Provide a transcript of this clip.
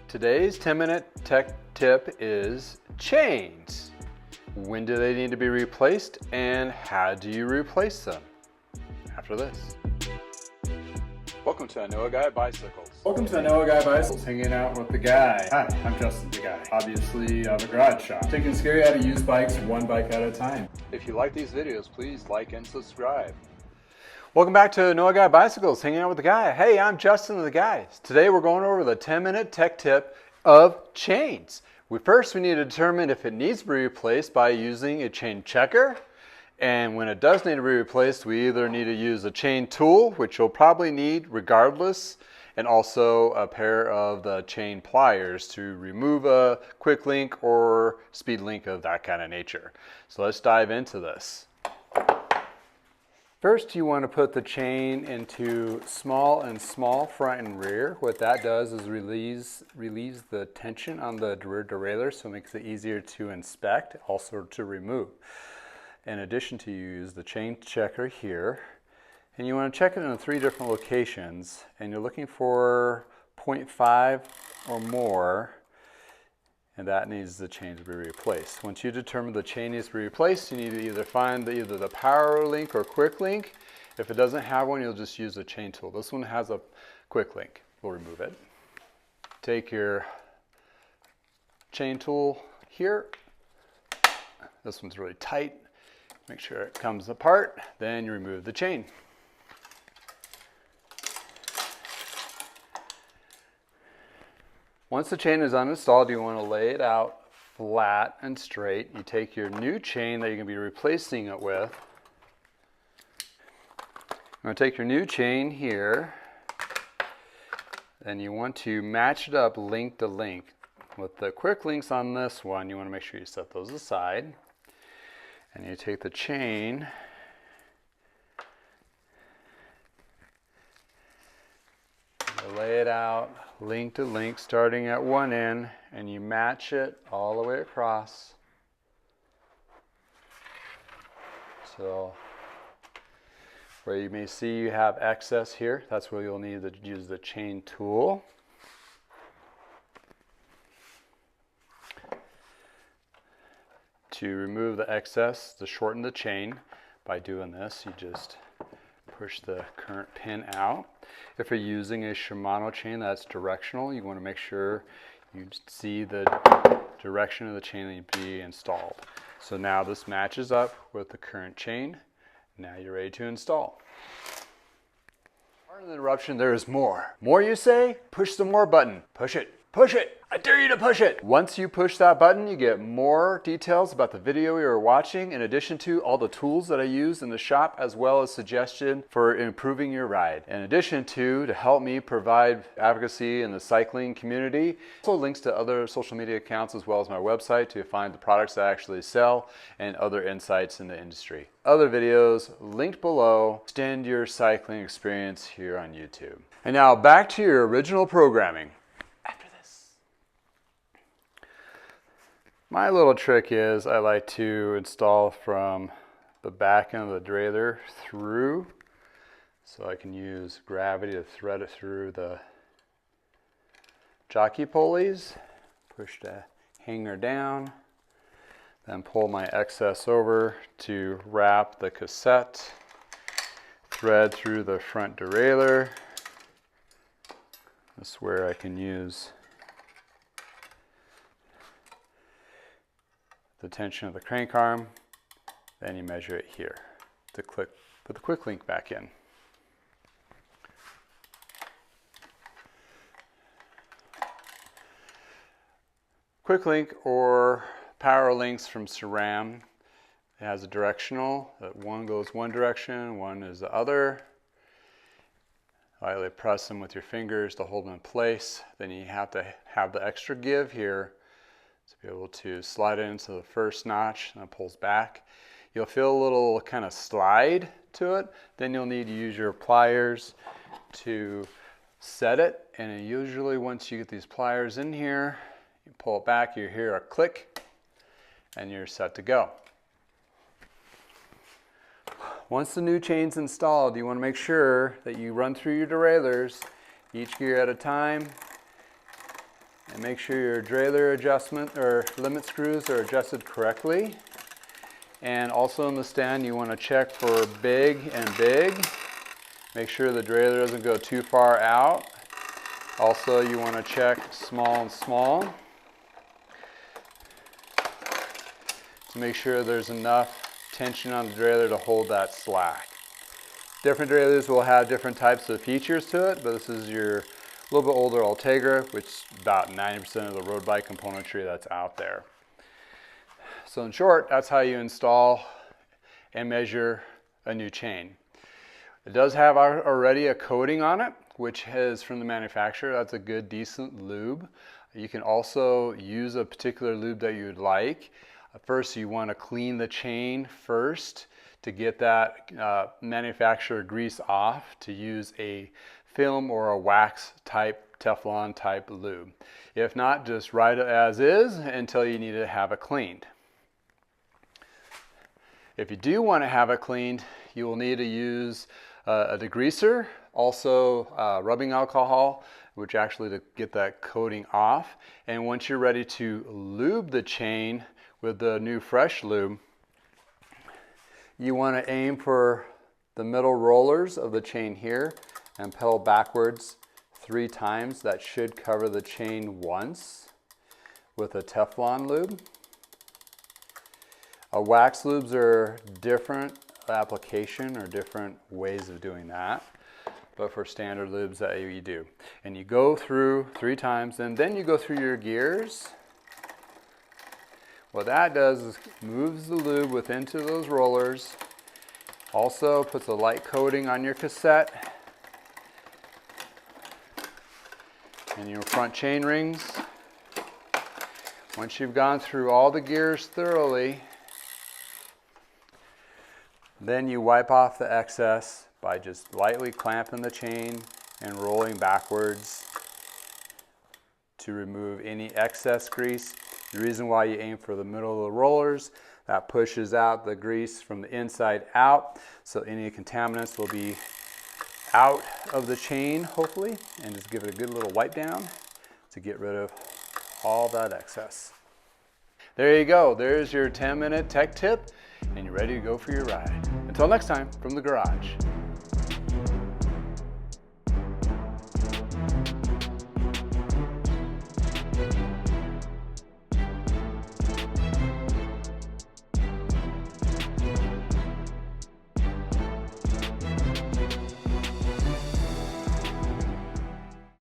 Today's 10-minute tech tip is chains. When do they need to be replaced and how do you replace them? After this. Welcome to I Know a Guy Bicycles. Welcome to I Know a Guy Bicycles, hanging out with the guy. Hi, I'm Justin, the guy. Obviously, I have a garage shop. Taking scary out of used bikes one bike at a time. If you like these videos, please like and subscribe. Welcome back to I Know a Guy Bicycles, hanging out with the guy. Hey, I'm Justin, the guy. Today we're going over the 10-minute tech tip of chains. We need to determine if it needs to be replaced by using a chain checker. And when it does need to be replaced, we either need to use a chain tool, which you'll probably need regardless, and also a pair of the chain pliers to remove a quick link or speed link of that kind of nature. So let's dive into this. First, you want to put the chain into small front and rear. What that does is relieves the tension on the rear derailleur, so it makes it easier to inspect, also to remove. In addition to, you use the chain checker here, and you want to check it in 3 different locations, and you're looking for 0.5 or more, and that needs the chain to be replaced. Once you determine the chain needs to be replaced, you need to either find either the power link or quick link. If it doesn't have one, you'll just use a chain tool. This one has a quick link. We'll remove it. Take your chain tool here. This one's really tight. Make sure it comes apart, then you remove the chain. Once the chain is uninstalled, you want to lay it out flat and straight. You take your new chain that you're going to be replacing it with. You're going to take your new chain here, and you want to match it up link to link. With the quick links on this one, you want to make sure you set those aside. And you take the chain you lay it out link to link starting at one end, and you match it all the way across. So where you may see you have excess here, that's where you'll need to use the chain tool. To remove the excess, to shorten the chain, by doing this, you just push the current pin out. If you're using a Shimano chain that's directional, you want to make sure you see the direction of the chain that you be installed. So now this matches up with the current chain. Now you're ready to install. Pardon the interruption, there is more. More you say? Push the more button. Push it. Push it. I dare you to push it. Once you push that button, you get more details about the video you are watching, in addition to all the tools that I use in the shop, as well as suggestion for improving your ride. In addition to help me provide advocacy in the cycling community, also links to other social media accounts as well as my website to find the products I actually sell and other insights in the industry. Other videos linked below. Extend your cycling experience here on YouTube. And now back to your original programming. My little trick is I like to install from the back end of the derailleur through, so I can use gravity to thread it through the jockey pulleys, push the hanger down, then pull my excess over to wrap the cassette, thread through the front derailleur. This is where I can use the tension of the crank arm, then you measure it here to put the quick link back in. Quick link or power links from Sram. It has a directional, that one goes one direction, one is the other. Lightly press them with your fingers to hold them in place. Then you have to have the extra give here to be able to slide it into the first notch, and it pulls back. You'll feel a little kind of slide to it. Then you'll need to use your pliers to set it. And usually once you get these pliers in here, you pull it back, you hear a click, and you're set to go. Once the new chain's installed, you want to make sure that you run through your derailleurs, each gear at a time, And make sure your derailleur adjustment or limit screws are adjusted correctly. And also in the stand, you want to check for big and big. Make sure the derailleur doesn't go too far out. Also, you want to check small and small to make sure there's enough tension on the derailleur to hold that slack. Different derailleurs will have different types of features to it, but this is your little bit older Ultegra, which is about 90% of the road bike componentry that's out there. So in short, that's how you install and measure a new chain. It does have already a coating on it, which is from the manufacturer. That's a good, decent lube. You can also use a particular lube that you'd like. First, you want to clean the chain first to get that manufacturer grease off, to use a film or a wax type, Teflon type lube. If not, just ride it as is until you need to have it cleaned. If you do want to have it cleaned, you will need to use a degreaser, also rubbing alcohol, which actually to get that coating off. And once you're ready to lube the chain with the new fresh lube, you want to aim for the middle rollers of the chain here and pedal backwards 3 times. That should cover the chain once with a Teflon lube. Wax lubes are different application or different ways of doing that, but for standard lubes that you do. And you go through 3 times, and then you go through your gears. What that does is moves the lube within to those rollers. Also puts a light coating on your cassette and your front chain rings. Once you've gone through all the gears thoroughly, then you wipe off the excess by just lightly clamping the chain and rolling backwards to remove any excess grease. The reason why you aim for the middle of the rollers, that pushes out the grease from the inside out, so any contaminants will be out of the chain, hopefully, and just give it a good little wipe down to get rid of all that excess. There you go. There's your 10-minute tech tip, and you're ready to go for your ride. Until next time, from the garage.